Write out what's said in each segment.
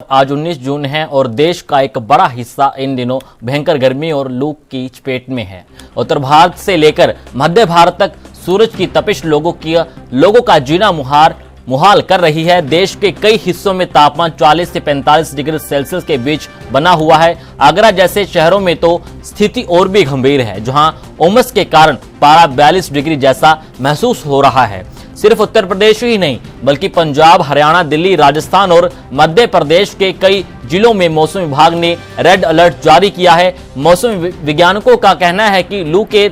आज 19 जून है और देश का एक बड़ा हिस्सा इन दिनों भयंकर गर्मी और लू की चपेट में है। उत्तर भारत से लेकर मध्य भारत तक सूरज की तपिश लोगों का जीना मुहाल कर रही है। देश के कई हिस्सों में तापमान 40 से 45 डिग्री सेल्सियस के बीच बना हुआ है। आगरा जैसे शहरों में तो स्थिति और भी गंभीर है, जहां उमस के कारण पारा 42 डिग्री जैसा महसूस हो रहा है। सिर्फ उत्तर प्रदेश ही नहीं बल्कि पंजाब, हरियाणा, दिल्ली, राजस्थान और मध्य प्रदेश के कई जिलों में मौसम विभाग ने रेड अलर्ट जारी किया है। मौसम वैज्ञानिकों का कहना है कि लू के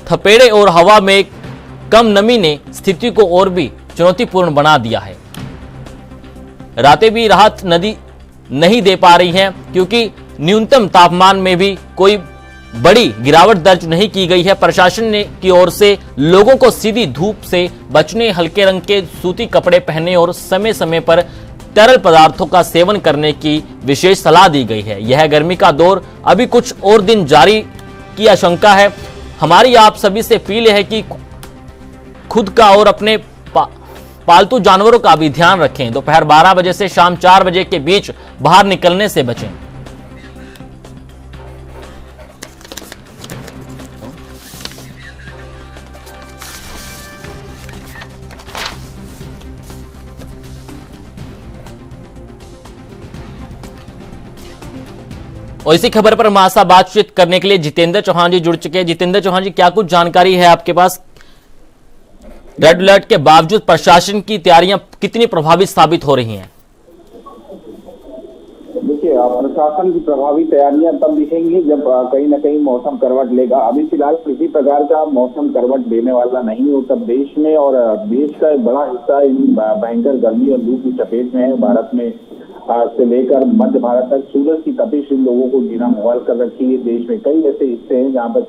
थपेड़े और हवा में कम नमी ने स्थिति को और भी चुनौतीपूर्ण बना दिया है। रातें भी राहत नहीं दे पा रही हैं, क्योंकि न्यूनतम तापमान में भी कोई बड़ी गिरावट दर्ज नहीं की गई है। प्रशासन की ओर से लोगों को सीधी धूप से बचने, हल्के रंग के सूती कपड़े पहनने और समय समय पर तरल पदार्थों का सेवन करने की विशेष सलाह दी गई है। यह गर्मी का दौर अभी कुछ और दिन जारी की आशंका है। हमारी आप सभी से अपील है कि खुद का और अपने पालतू जानवरों का भी ध्यान रखें। दोपहर 12 बजे से शाम 4 बजे के बीच बाहर निकलने से बचें। और इसी खबर पर हमारे साथ बातचीत करने के लिए जितेंद्र चौहान जी जुड़ चुके हैं। जितेंद्र चौहान जी, क्या कुछ जानकारी है आपके पास? रेड अलर्ट के बावजूद प्रशासन की तैयारियां कितनी प्रभावित साबित हो रही हैं? देखिए, प्रशासन की प्रभावी तैयारियां तब दिखेंगी जब कहीं ना कहीं मौसम करवट लेगा। अभी फिलहाल किसी प्रकार का मौसम करवट लेने वाला नहीं है उत्तर प्रदेश में, और देश का एक बड़ा हिस्सा इन भयंकर गर्मी और लू की चपेट में है। भारत में से लेकर मध्य भारत तक सूरज की तपिश इन लोगों को जीना मुहाल कर रखी है। देश में कई ऐसे हिस्से हैं जहां पर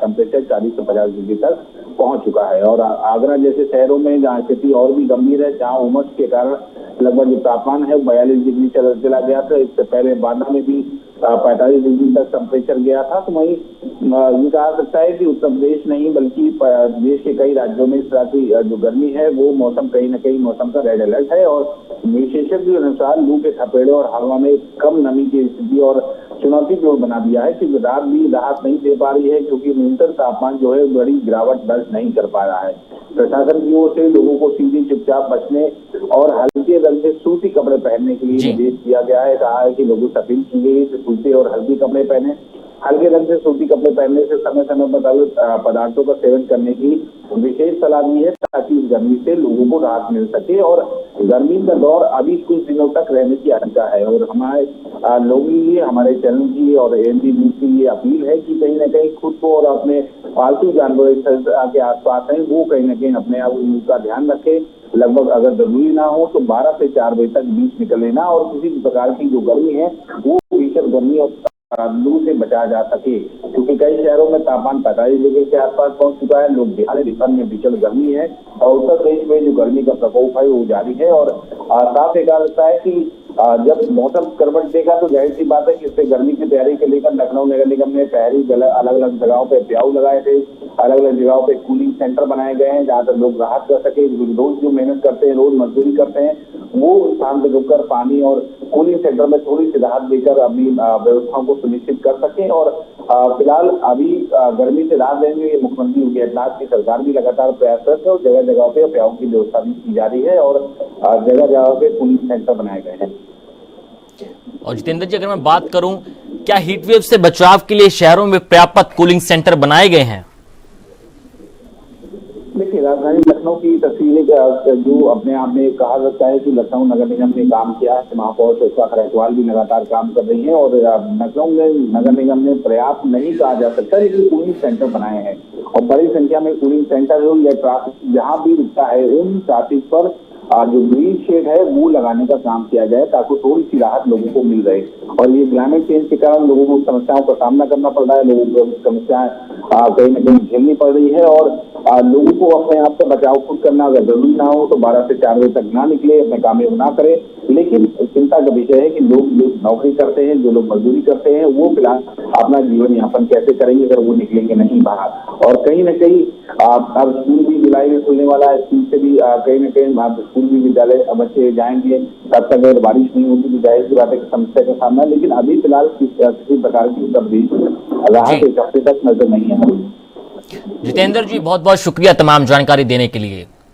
टेम्परेचर 40 से 50 डिग्री तक पहुंच चुका है, और आगरा जैसे शहरों में जहां स्थिति और भी गंभीर है, जहां उमस के कारण लगभग जो तापमान है 42 डिग्री चला गया था। इससे पहले बांदा में भी 45 डिग्री तक टेम्परेचर गया था। तो वही ये कहा सकता है कि उत्तर प्रदेश नहीं बल्कि देश के कई राज्यों में इस तरह की जो गर्मी है वो मौसम कहीं ना कहीं मौसम का रेड अलर्ट है। और विशेषज्ञों के अनुसार लू के थपेड़े और हवा में कम नमी की स्थिति और चुनौतीपूर्ण बना दिया है कि रात भी राहत नहीं दे पा रही है, क्योंकि न्यूनतम तापमान जो है बड़ी गिरावट दर्ज नहीं कर पा रहा है। प्रशासन की ओर से लोगों को सीधी चुपचाप बचने और हल्के रंग के सूती कपड़े पहनने के लिए निर्देश दिया गया है। कहा है कि लोगों से अपील की गई है सूती और हल्के कपड़े पहने। हल्के रंग से सूती कपड़े पहनने से समय समय पर पदार्थों का सेवन करने की विशेष सलाह दी है, ताकि इस गर्मी से लोगों को राहत मिल सके। और गर्मी का दौर अभी कुछ दिनों तक रहने की आशंका है, और हमारे लोगों के लिए, हमारे चैनल की और एएनबी न्यूज की ये अपील है कि कहीं ना कहीं खुद को और अपने पालतू जानवर के आसपास हैं वो कहीं ना कहीं अपने आप का ध्यान रखें। लगभग अगर जरूरी ना हो तो 12 से 4 बजे तक बीच निकल लेना, और किसी प्रकार की जो गर्मी है वो भीषण गर्मी और लू से बचा जा सके, क्योंकि कई शहरों में तापमान 45 डिग्री के आसपास पहुंच चुका है। लोग दिहाड़ी में भीषण गर्मी है, और उत्तर प्रदेश में जो गर्मी का प्रकोप है वो जारी है। और साफ एक लगता है कि जब मौसम करवट देगा तो जाहिर सी बात है कि इससे गर्मी की तैयारी के लेकर लखनऊ नगर निगम ने पहली अलग अलग जगहों पे प्याऊ लगाए थे। अलग अलग जगहों पे कूलिंग सेंटर बनाए गए हैं, जहां तक लोग राहत कर सके। रोज जो मेहनत करते हैं, रोज मजदूरी करते हैं, वो स्थान पे रुककर पानी और कूलिंग सेंटर में थोड़ी सी राहत देकर अपनी व्यवस्थाओं को सुनिश्चित कर सके। और फिलहाल अभी गर्मी से राहत देने के लिए मुख्यमंत्री योगी आदित्यनाथ की सरकार भी लगातार प्रयासरत है, और जगह जगह पे प्याऊ की व्यवस्था भी की जा रही है, और जगह जगह पे कूलिंग सेंटर बनाए गए हैं। और जितेंद्र जी, अगर मैं बात करूं, क्या हीटवेव से बचाव के लिए शहरों में पर्याप्त कूलिंग सेंटर बनाए गए हैं? देखिए, राजधानी लखनऊ की तस्वीरें जो अपने आप में कहा जाता है कि लखनऊ नगर निगम ने काम किया है। महापौर सुषमा खरैतवाल भी लगातार काम कर रही है, और लखनऊ में नगर निगम ने पर्याप्त नहीं कहा जा सकता, लेकिन कूलिंग सेंटर बनाए हैं, और बड़ी संख्या में कूलिंग सेंटर हो या ट्रैफिक जहां भी रुकता है उन ट्रैफिक पर जो ग्रीन शेड है वो लगाने का काम किया जाए, ताकि थोड़ी सी राहत लोगों को मिल रहे। और ये क्लाइमेट चेंज के कारण लोगों को समस्याओं का सामना करना पड़ रहा है, लोगों को समस्याएं कहीं ना कहीं झेलनी पड़ रही है, और लोगों को अपने आप से बचाव खुद करना अगर जरूरी ना हो तो 12 से 4 बजे तक ना निकले, अपने काम ना करें। लेकिन चिंता का विषय है कि लोग जो नौकरी करते हैं, जो लोग मजदूरी करते हैं, वो फिलहाल अपना जीवन यापन कैसे करेंगे अगर वो निकलेंगे नहीं बाहर। और कहीं ना कहीं अब स्कूल भी जुलाई में खुलने वाला है, स्कूल से भी कहीं ना कहीं स्कूल भी विद्यालय बच्चे जाएंगे, तब तक अगर बारिश नहीं होगी तो जाहिर सी बात है कि समस्या का सामना। लेकिन अभी फिलहाल किसी प्रकार की तब्दीली राहत एक हफ्ते तक नजर नहीं आ रही। जितेंद्र जी, बहुत बहुत शुक्रिया तमाम जानकारी देने के लिए।